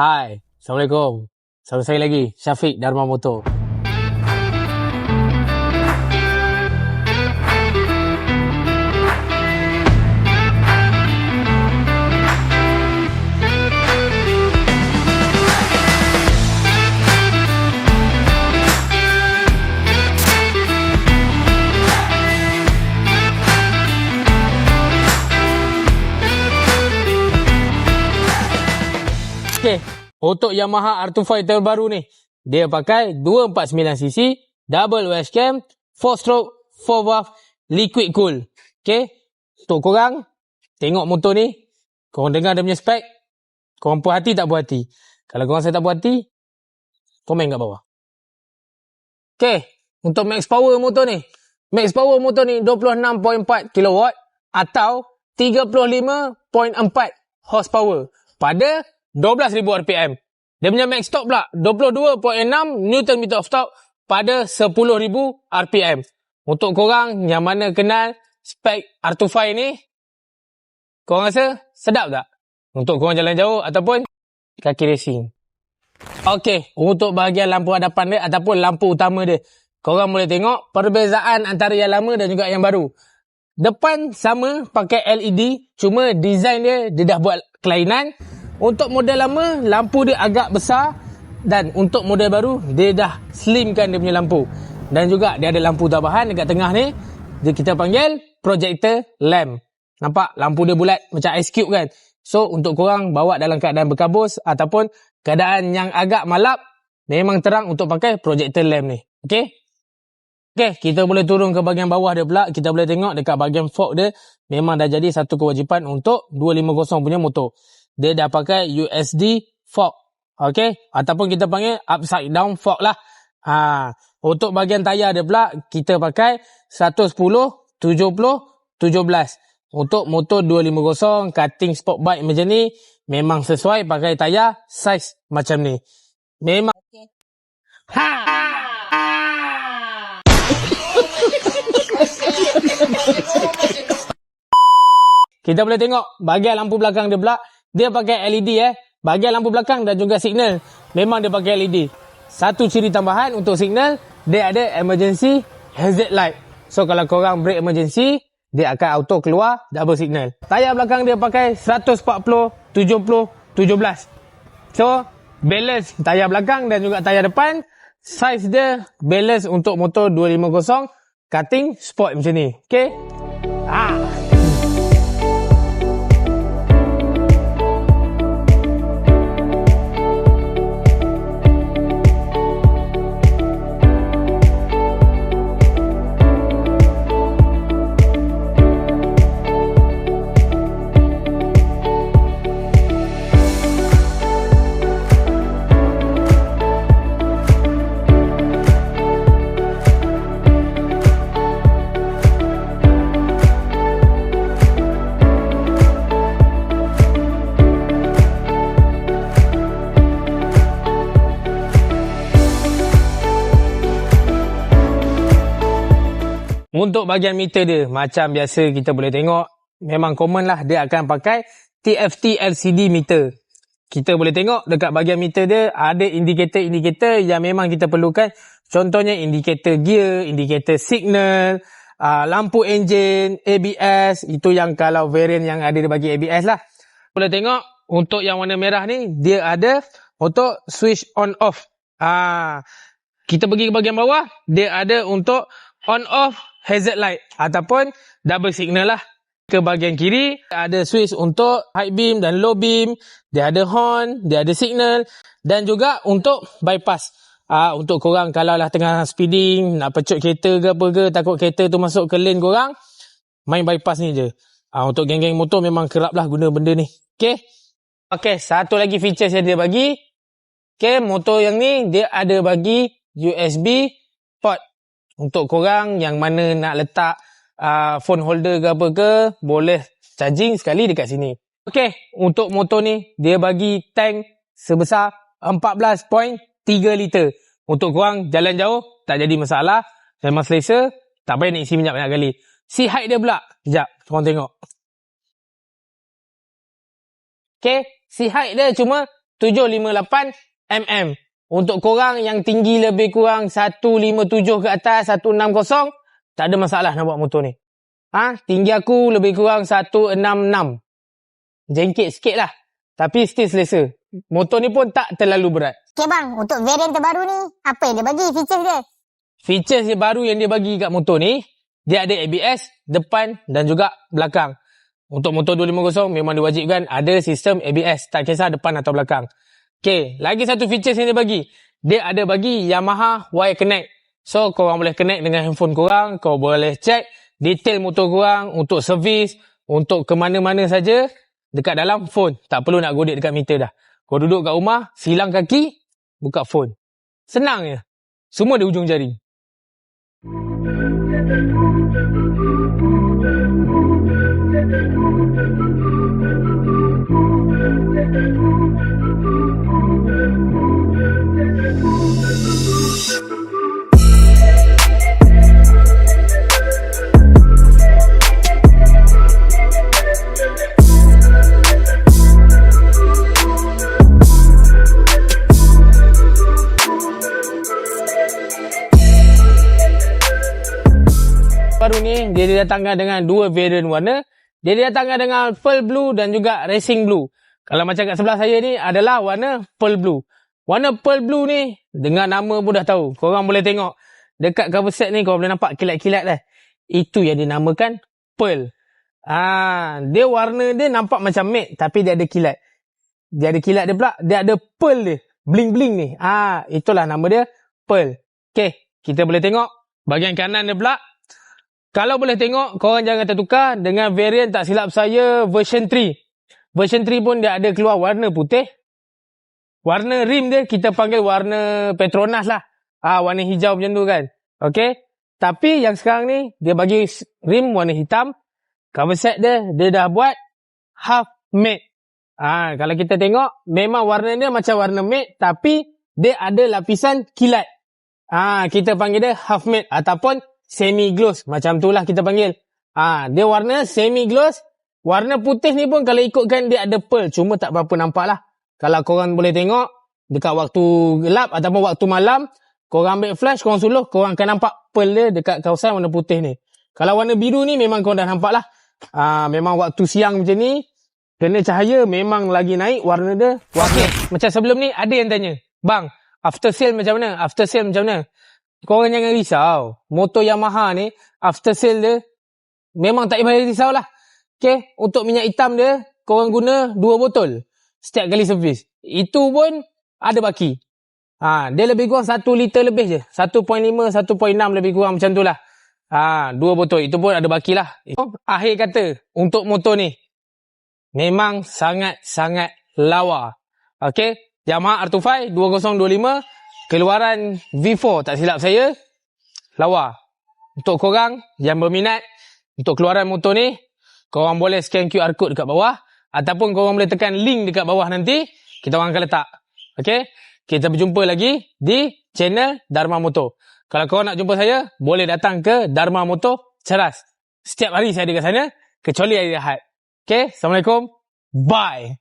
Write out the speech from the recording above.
Hai, Assalamualaikum. Sama saya lagi, Syafiq Dharma Motor. Okay, untuk Yamaha R25 terbaru ni, dia pakai 249cc, double washcam, 4-stroke, 4-valve, liquid cool. Okay, untuk korang, tengok motor ni, korang dengar dia punya spek, korang puas hati tak puas hati? Kalau korang saya tak puas hati, komen kat bawah. Okay, untuk max power motor ni, 26.4 kW atau 35.4 horsepower pada 12,000 RPM. Dia punya max torque pula 22.6 Nm of torque pada 10,000 RPM. Untuk korang yang mana kenal spek R25 ni, korang rasa sedap tak? Untuk korang jalan jauh ataupun kaki racing. Okey, untuk bahagian lampu hadapan dia ataupun lampu utama dia, korang boleh tengok perbezaan antara yang lama dan juga yang baru. Depan sama pakai LED, cuma design dia dah buat kelainan. Untuk model lama, lampu dia agak besar, dan untuk model baru, dia dah slimkan dia punya lampu. Dan juga dia ada lampu tambahan dekat tengah ni, dia kita panggil projector lamp. Nampak lampu dia bulat macam ice cube kan. So untuk korang bawa dalam keadaan berkabus ataupun keadaan yang agak malap, memang terang untuk pakai projector lamp ni. Okey? Okey, kita boleh turun ke bahagian bawah dia pula. Kita boleh tengok dekat bahagian fork dia, memang dah jadi satu kewajipan untuk 250 punya motor. Dia dah pakai USD fork. Okey, ataupun kita panggil upside down fork lah. Untuk bahagian tayar dia pula, kita pakai 110 70 17. Untuk motor 250 cutting sport bike macam ni, memang sesuai pakai tayar saiz macam ni. Memang okay. Kita boleh tengok bahagian lampu belakang dia pula, dia pakai LED bahagian lampu belakang dan juga signal memang dia pakai LED. Satu ciri tambahan untuk signal, dia ada emergency hazard light. So kalau korang brake emergency, dia akan auto keluar double signal. Tayar belakang dia pakai 140 70 17. So balance tayar belakang dan juga tayar depan, saiz dia balance untuk motor 250 cutting sport macam ni. Okey. Untuk bahagian meter dia, macam biasa kita boleh tengok, memang common lah dia akan pakai TFT LCD meter. Kita boleh tengok dekat bahagian meter dia ada indikator-indikator yang memang kita perlukan. Contohnya indikator gear, indikator signal, lampu enjin, ABS. Itu yang kalau variant yang ada dia bagi ABS lah. Boleh tengok untuk yang warna merah ni, dia ada untuk switch on off. Kita pergi ke bahagian bawah, dia ada untuk on off hazard light ataupun double signal lah. Ke bahagian kiri ada switch untuk high beam dan low beam, dia ada horn, dia ada signal, dan juga untuk bypass. Untuk korang kalau lah tengah speeding, nak pecut kereta ke apa ke, takut kereta tu masuk ke lane korang, main bypass ni je. Untuk geng-geng motor memang kerap lah guna benda ni. Okay, satu lagi features yang dia bagi. Okay, motor yang ni dia ada bagi USB port. Untuk korang yang mana nak letak phone holder ke apa ke, boleh charging sekali dekat sini. Okey, untuk motor ni dia bagi tank sebesar 14.3 liter. Untuk korang jalan jauh tak jadi masalah, memang selesa, tak payah nak isi minyak banyak kali. Si height dia pula, sekejap korang tengok. Okey, si height dia cuma 758mm. Untuk korang yang tinggi lebih kurang 157 ke atas, 160, tak ada masalah nak buat motor ni. Tinggi aku lebih kurang 166. Jengkit sikit lah. Tapi still selesa. Motor ni pun tak terlalu berat. Okay bang, untuk variant terbaru ni, apa yang dia bagi features dia? Features dia baru yang dia bagi kat motor ni, dia ada ABS depan dan juga belakang. Untuk motor 250 memang diwajibkan ada sistem ABS, tak kisah depan atau belakang. Okay, lagi satu features yang dia bagi. Dia ada bagi Yamaha Wire Connect. So, korang boleh connect dengan handphone korang, kau boleh check detail motor korang untuk servis, untuk ke mana-mana saja dekat dalam phone. Tak perlu nak godek dekat meter dah. Kau duduk kat rumah, silang kaki, buka phone. Senang je. Semua di ujung jari. Baru ni dia didatangkan dengan dua variant warna. Dia didatangkan dengan pearl blue dan juga racing blue. Kalau macam kat sebelah saya ni adalah warna pearl blue. Warna pearl blue ni dengan nama pun dah tahu. Korang boleh tengok dekat cover set ni, korang boleh nampak kilat-kilat dah. Itu yang dinamakan pearl. Dia warna dia nampak macam matte tapi dia ada kilat. Dia ada kilat dia pula, dia ada pearl dia. Bling-bling ni. Itulah nama dia pearl. Okay, kita boleh tengok bahagian kanan dia pula. Kalau boleh tengok, korang jangan tertukar dengan variant tak silap saya version 3. Version 3 pun dia ada keluar warna putih. Warna rim dia kita panggil warna Petronas lah. Warna hijau macam tu kan. Okay. Tapi yang sekarang ni, dia bagi rim warna hitam. Cover set dia dah buat half matte. Kalau kita tengok, memang warna dia macam warna matte. Tapi dia ada lapisan kilat. Kita panggil dia half matte ataupun semi-gloss. Macam tu lah kita panggil. Dia warna semi-gloss. Warna putih ni pun kalau ikutkan dia ada pearl. Cuma tak berapa nampak lah. Kalau korang boleh tengok dekat waktu gelap ataupun waktu malam, korang ambil flash, korang suluh, korang akan nampak pearl dia dekat kawasan warna putih ni. Kalau warna biru ni memang korang dah nampak lah. Memang waktu siang macam ni, kena cahaya memang lagi naik warna dia. Okay. Macam sebelum ni ada yang tanya, bang, after sale macam mana? After sale macam mana? Korang jangan risau. Motor Yamaha ni, after sale dia, memang tak payah risau lah. Okay, untuk minyak hitam dia, korang guna 2 botol setiap kali servis. Itu pun ada baki. Dia lebih kurang 1 liter lebih je. 1.5, 1.6 lebih kurang macam tu lah. 2 botol. Itu pun ada baki lah. Akhir kata, untuk motor ni, memang sangat-sangat lawa. Okay, Yamaha R25 2025, keluaran V4 tak silap saya, lawa. Untuk korang yang berminat untuk keluaran motor ni, korang boleh scan QR code dekat bawah ataupun korang boleh tekan link dekat bawah nanti, kita orang akan letak. Okay, kita berjumpa lagi di channel Dharma Motor. Kalau korang nak jumpa saya, boleh datang ke Dharma Motor Ceras. Setiap hari saya ada kat sana, kecuali hari Ahad. Okay, Assalamualaikum. Bye.